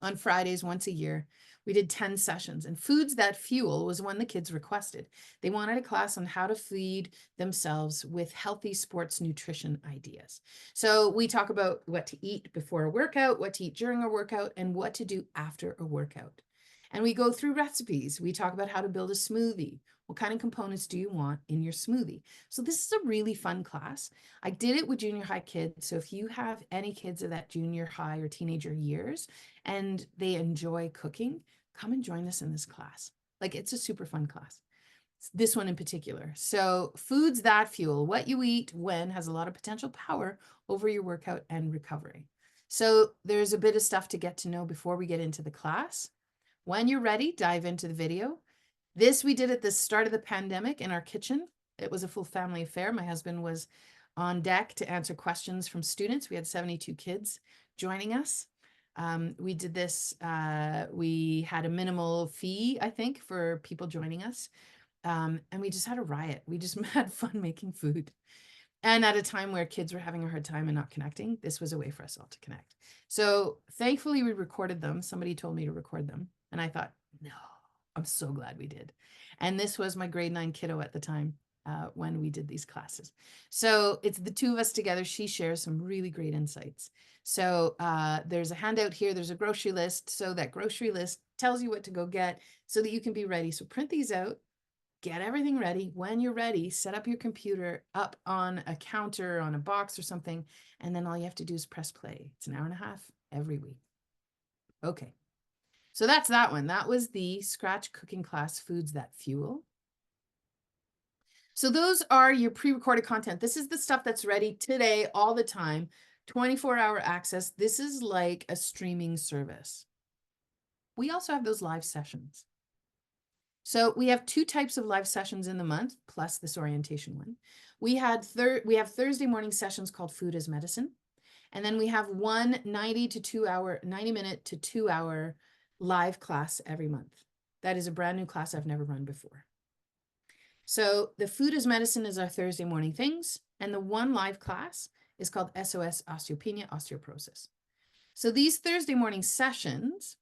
On Fridays, once a year. We did 10 sessions, and Foods That Fuel was one the kids requested. They wanted a class on how to feed themselves with healthy sports nutrition ideas. So we talk about what to eat before a workout, what to eat during a workout, and what to do after a workout. And we go through recipes. We talk about how to build a smoothie. What kind of components do you want in your smoothie? So this is a really fun class. I did it with junior high kids. So if you have any kids of that junior high or teenager years and they enjoy cooking, come and join us in this class. Like, it's a super fun class. This one in particular. So Foods That Fuel, what you eat when has a lot of potential power over your workout and recovery. So there's a bit of stuff to get to know before we get into the class. When you're ready, dive into the video. This we did at the start of the pandemic in our kitchen. It was a full family affair. My husband was on deck to answer questions from students. We had 72 kids joining us. We did this, we had a minimal fee, I think, for people joining us. And we just had a riot. We just had fun making food. And at a time where kids were having a hard time and not connecting, this was a way for us all to connect. So thankfully we recorded them. Somebody told me to record them. And I thought, no, I'm so glad we did. And this was my grade 9 kiddo at the time when we did these classes. So it's the two of us together. She shares some really great insights. So there's a handout here. There's a grocery list. So that grocery list tells you what to go get so that you can be ready. So print these out. Get everything ready. When you're ready, set up your computer up on a counter, on a box or something, and then all you have to do is press play. It's an hour and a half every week. Okay, so that's that one. That was the scratch cooking class, Foods That Fuel. So those are your pre-recorded content. This is the stuff that's ready today, all the time, 24-hour access. This is like a streaming service. We also have those live sessions. So we have 2 types of live sessions in the month, plus this orientation one. We have Thursday morning sessions called Food as Medicine. And then we have one 90 minute to 2 hour live class every month. That is a brand new class I've never run before. So the Food as Medicine is our Thursday morning things. And the one live class is called SOS Osteopenia, Osteoporosis. So these Thursday morning sessions,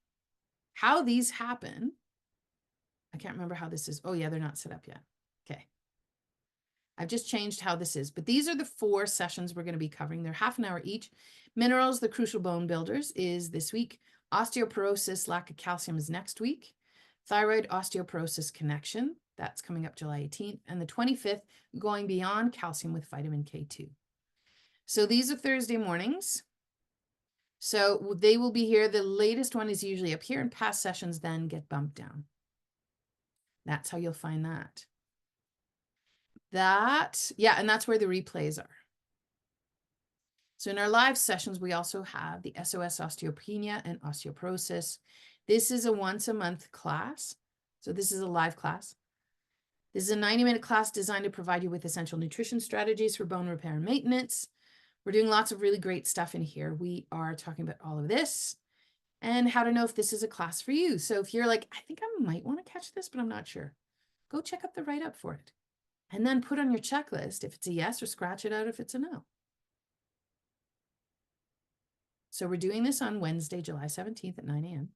how these happen, I can't remember how this is. Oh yeah, they're not set up yet. Okay. I've just changed how this is, but these are the 4 sessions we're going to be covering. They're half an hour each. Minerals, the crucial bone builders, is this week. Osteoporosis, lack of calcium, is next week. Thyroid osteoporosis connection, that's coming up July 18th. And the 25th, going beyond calcium with vitamin K2. So these are Thursday mornings. So they will be here. The latest one is usually up here, and past sessions then get bumped down. That's how you'll find that. Yeah, and that's where the replays are. So in our live sessions, we also have the SOS Osteopenia and Osteoporosis. This is a once a month class. So this is a live class. This is a 90-minute class designed to provide you with essential nutrition strategies for bone repair and maintenance. We're doing lots of really great stuff in here. We are talking about all of this and how to know if this is a class for you. So if you're like, I think I might want to catch this, but I'm not sure, go check out the write-up for it. And then put on your checklist if it's a yes, or scratch it out if it's a no. So we're doing this on Wednesday, July 17th at 9 a.m.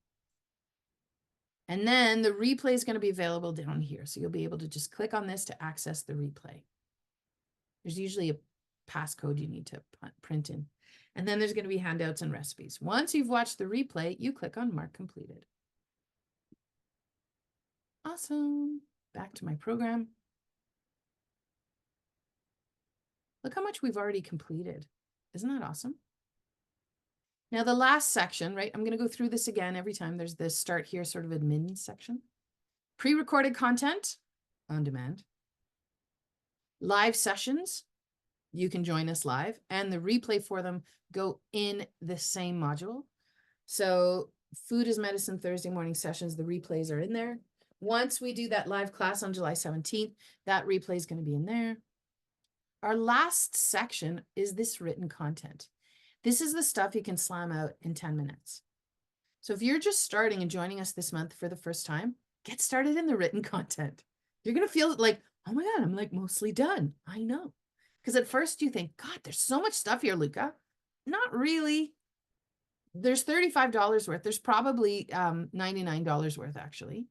And then the replay is going to be available down here. So you'll be able to just click on this to access the replay. There's usually a passcode you need to print in. And then there's going to be handouts and recipes. Once you've watched the replay, you click on Mark Completed. Awesome. Back to my program. Look how much we've already completed. Isn't that awesome? Now the last section, right? I'm going to go through this again every time. There's this start here sort of admin section. Pre-recorded content on demand. Live sessions. You can join us live, and the replay for them go in the same module. So Food is Medicine Thursday morning sessions, the replays are in there. Once we do that live class on July 17th, that replay is going to be in there. Our last section is this written content. This is the stuff you can slam out in 10 minutes. So if you're just starting and joining us this month for the first time, get started in the written content. You're going to feel like, oh my God, I'm like mostly done. I know. Because at first you think, God, there's so much stuff here, Luca. Not really. There's $35 worth. There's probably $99 worth actually.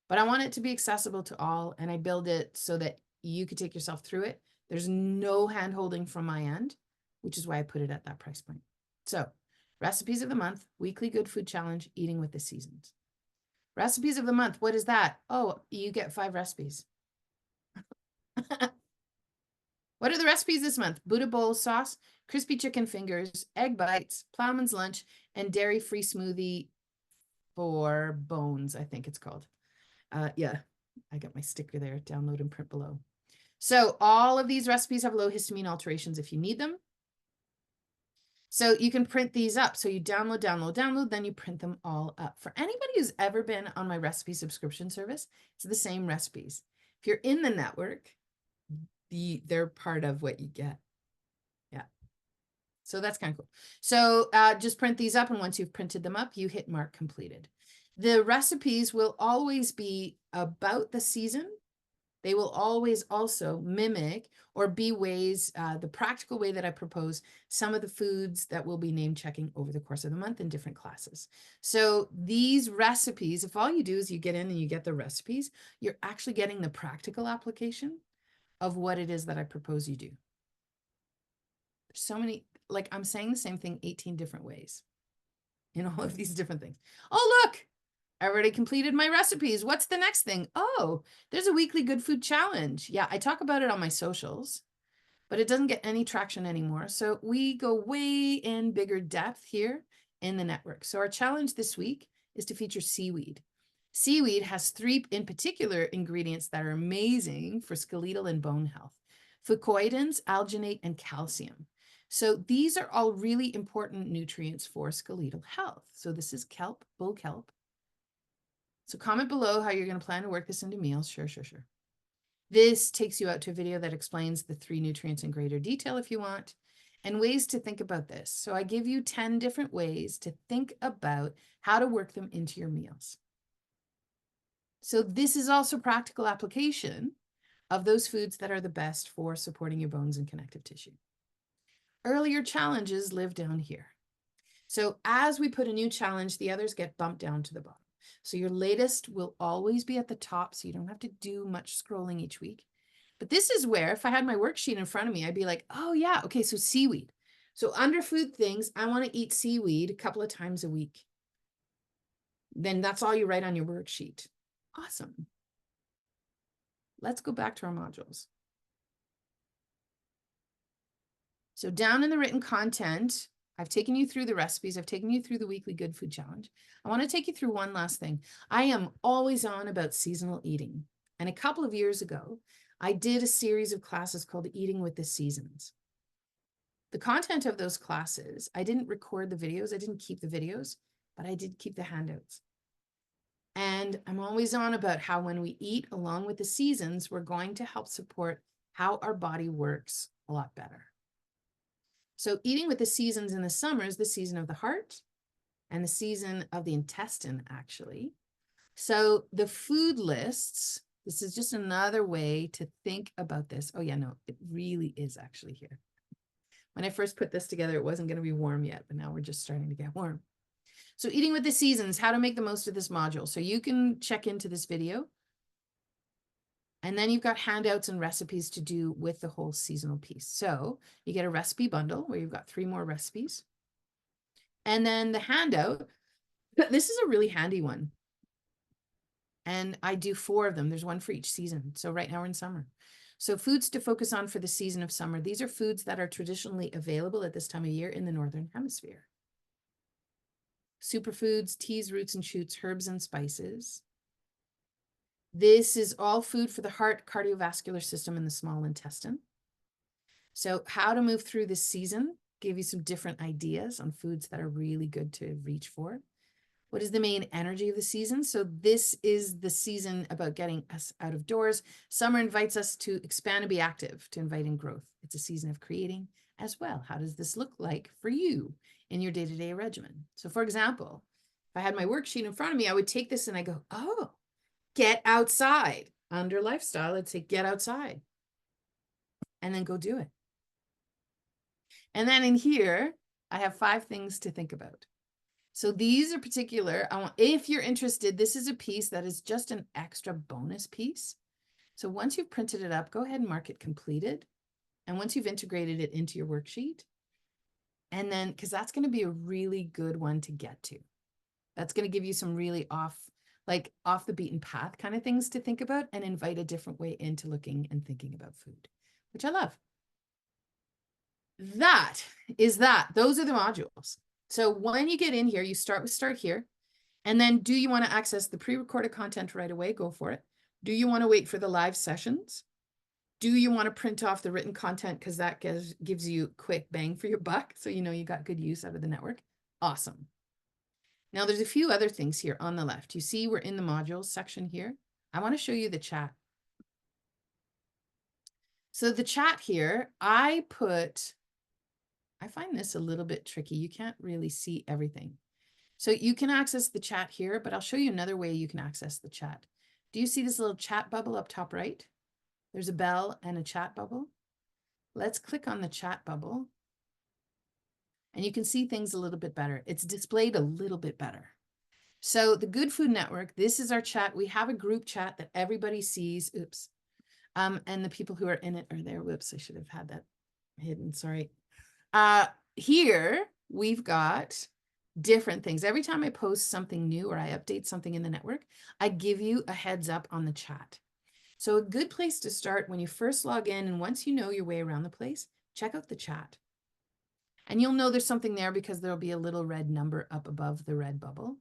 But I want it to be accessible to all. And I build it so that you could take yourself through it. There's no hand holding from my end, which is why I put it at that price point. So recipes of the month, weekly good food challenge, eating with the seasons. Recipes of the month, what is that? Oh, you get 5 recipes. What are the recipes this month? Buddha bowl sauce, crispy chicken fingers, egg bites, plowman's lunch, and dairy-free smoothie for bones, I think it's called. Yeah, I got my sticker there. Download and print below. So all of these recipes have low histamine alterations if you need them. So you can print these up. So you download, then you print them all up. For anybody who's ever been on my recipe subscription service, it's the same recipes. If you're in the network, they're part of what you get. Yeah. So that's kind of cool. So just print these up. And once you've printed them up, you hit mark completed. The recipes will always be about the season. They will always also mimic or be ways, the practical way that I propose some of the foods that we'll be name checking over the course of the month in different classes. So these recipes, if all you do is you get in and you get the recipes, you're actually getting the practical application of what it is that I propose you do. There's so many, like I'm saying the same thing 18 different ways in all of these different things. Oh, look, I already completed my recipes. What's the next thing? Oh, there's a weekly good food challenge. Yeah, I talk about it on my socials, but it doesn't get any traction anymore. So we go way in bigger depth here in the network. So our challenge this week is to feature seaweed. Seaweed has 3 in particular ingredients that are amazing for skeletal and bone health: fucoidins, alginate, and calcium. So these are all really important nutrients for skeletal health. So this is kelp, bull kelp. So comment below how you're going to plan to work this into meals. Sure. This takes you out to a video that explains the 3 nutrients in greater detail if you want, and ways to think about this. So I give you 10 different ways to think about how to work them into your meals. So this is also practical application of those foods that are the best for supporting your bones and connective tissue. Earlier challenges live down here. So as we put a new challenge, the others get bumped down to the bottom. So your latest will always be at the top, so you don't have to do much scrolling each week. But this is where, if I had my worksheet in front of me, I'd be like, oh yeah, okay, so seaweed. So under food things, I want to eat seaweed a couple of times a week. Then that's all you write on your worksheet. Awesome. Let's go back to our modules. So down in the written content, I've taken you through the recipes. I've taken you through the weekly good food challenge. I want to take you through one last thing. I am always on about seasonal eating. And a couple of years ago, I did a series of classes called Eating with the Seasons. The content of those classes, I didn't record the videos. I didn't keep the videos, but I did keep the handouts. And I'm always on about how when we eat along with the seasons, we're going to help support how our body works a lot better. So eating with the seasons in the summer is the season of the heart and the season of the intestine, actually. So the food lists, this is just another way to think about this. Oh yeah, no, it really is actually here. When I first put this together, it wasn't going to be warm yet, but now we're just starting to get warm. So eating with the seasons, how to make the most of this module. So you can check into this video. And then you've got handouts and recipes to do with the whole seasonal piece. So you get a recipe bundle where you've got 3 more recipes. And then the handout, this is a really handy one. And I do 4 of them. There's one for each season. So right now we're in summer. So foods to focus on for the season of summer. These are foods that are traditionally available at this time of year in the Northern Hemisphere. Superfoods, teas, roots and shoots, herbs and spices. This is all food for the heart, cardiovascular system, and the small intestine. So how to move through this season. give you some different ideas on foods that are really good to reach for. What is the main energy of the season? So this is the season about getting us out of doors. Summer invites us to expand and be active, to invite in growth. It's a season of creating as well. How does this look like for you in your day-to-day regimen? So for example, if I had my worksheet in front of me, I would take this and I go, oh, get outside. Under lifestyle, I'd say get outside and then go do it. And then in here, I have 5 things to think about. So these are particular. If you're interested, this is a piece that is just an extra bonus piece. So once you've printed it up, go ahead and mark it completed. And once you've integrated it into your worksheet, and then, because that's going to be a really good one to get to. That's going to give you some really off the beaten path kind of things to think about and invite a different way into looking and thinking about food, which I love. Those are the modules. So when you get in here, you start here. And then do you want to access the pre-recorded content right away? Go for it. Do you want to wait for the live sessions? Do you want to print off the written content because that gives you quick bang for your buck? So you know you got good use out of the network. Awesome. Now there's a few other things here on the left. You see we're in the modules section here. I want to show you the chat. So the chat here, I find this a little bit tricky. You can't really see everything. So you can access the chat here, but I'll show you another way you can access the chat. Do you see this little chat bubble up top right? There's a bell and a chat bubble. Let's click on the chat bubble. And you can see things a little bit better. It's displayed a little bit better. So the Good Food Network, this is our chat. We have a group chat that everybody sees. Oops. And the people who are in it are there. Whoops, I should have had that hidden. Sorry. Here we've got different things. Every time I post something new or I update something in the network, I give you a heads up on the chat. So a good place to start when you first log in, and once you know your way around the place, check out the chat. And you'll know there's something there because there'll be a little red number up above the red bubble.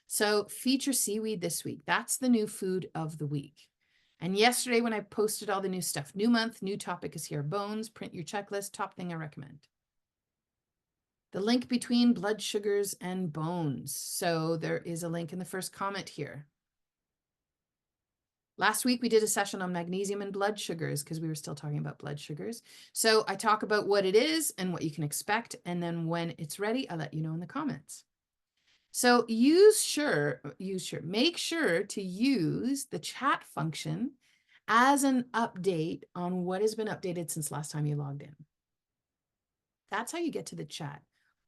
So feature seaweed this week. That's the new food of the week. And yesterday when I posted all the new stuff, new month, new topic is here. Bones, print your checklist, top thing I recommend. The link between blood sugars and bones. So there is a link in the first comment here. Last week, we did a session on magnesium and blood sugars because we were still talking about blood sugars. So I talk about what it is and what you can expect. And then when it's ready, I'll let you know in the comments. So make sure to use the chat function as an update on what has been updated since last time you logged in. That's how you get to the chat.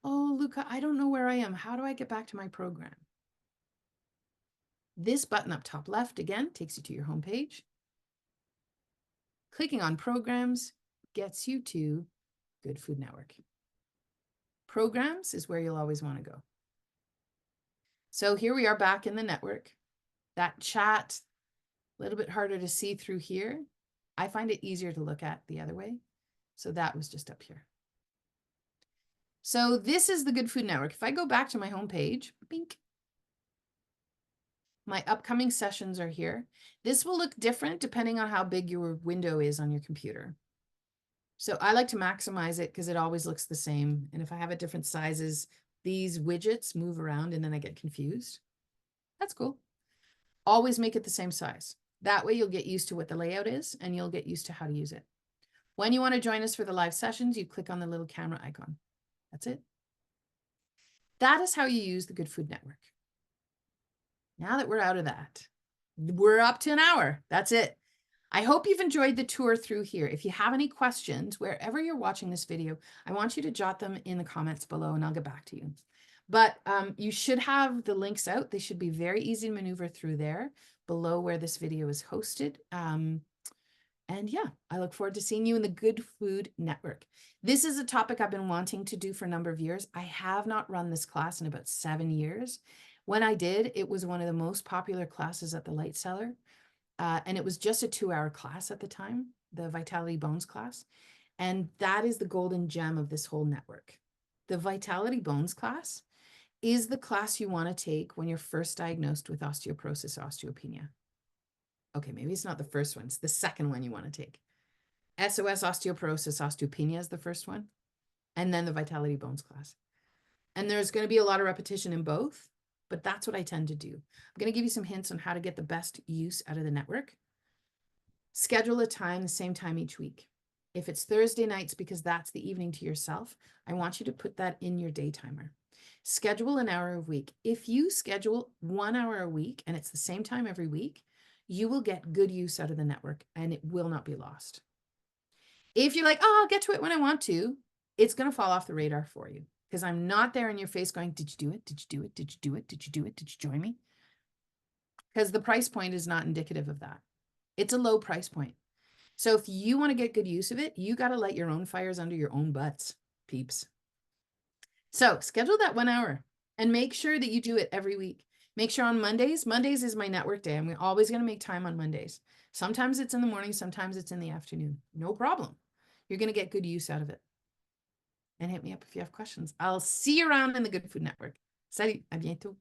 Oh, Luca, I don't know where I am. How do I get back to my program? This button up top left, again, takes you to your homepage. Clicking on programs gets you to Good Food Network. Programs is where you'll always want to go. So here we are back in the network. That chat, a little bit harder to see through here. I find it easier to look at the other way. So that was just up here. So this is the Good Food Network. If I go back to my homepage, bink, my upcoming sessions are here. This will look different depending on how big your window is on your computer. So I like to maximize it because it always looks the same. And if I have it different sizes, these widgets move around and then I get confused. That's cool. Always make it the same size. That way you'll get used to what the layout is and you'll get used to how to use it. When you want to join us for the live sessions, you click on the little camera icon. That's it. That is how you use the Good Food Network. Now that we're out of that, we're up to an hour. That's it. I hope you've enjoyed the tour through here. If you have any questions, wherever you're watching this video, I want you to jot them in the comments below and I'll get back to you. But you should have the links out. They should be very easy to maneuver through there below where this video is hosted. And yeah, I look forward to seeing you in the Good Food Network. This is a topic I've been wanting to do for a number of years. I have not run this class in about 7 years. When I did, it was one of the most popular classes at the Light Cellar. And it was just a 2-hour class at the time, the Vitality Bones class. And that is the golden gem of this whole network. The Vitality Bones class is the class you want to take when you're first diagnosed with osteoporosis, osteopenia. Okay, maybe it's not the first one. It's the second one you want to take. SOS, osteoporosis, osteopenia is the first one. and then the Vitality Bones class. And there's going to be a lot of repetition in both, but that's what I tend to do. I'm going to give you some hints on how to get the best use out of the network. Schedule a time, the same time each week. If it's Thursday nights, because that's the evening to yourself, I want you to put that in your day timer. Schedule an hour a week. If you schedule 1 hour a week and it's the same time every week, you will get good use out of the network and it will not be lost. If you're like, oh, I'll get to it when I want to, it's going to fall off the radar for you because I'm not there in your face going, did you do it? Did you do it? Did you do it? Did you do it? Did you join me? Because the price point is not indicative of that. It's a low price point. So if you want to get good use of it, you got to light your own fires under your own butts, peeps. So schedule that 1 hour and make sure that you do it every week. Make sure on Mondays is my network day. I'm always going to make time on Mondays. Sometimes it's in the morning, sometimes it's in the afternoon. No problem. You're going to get good use out of it. And hit me up if you have questions. I'll see you around in the Good Food Network. Salut, à bientôt.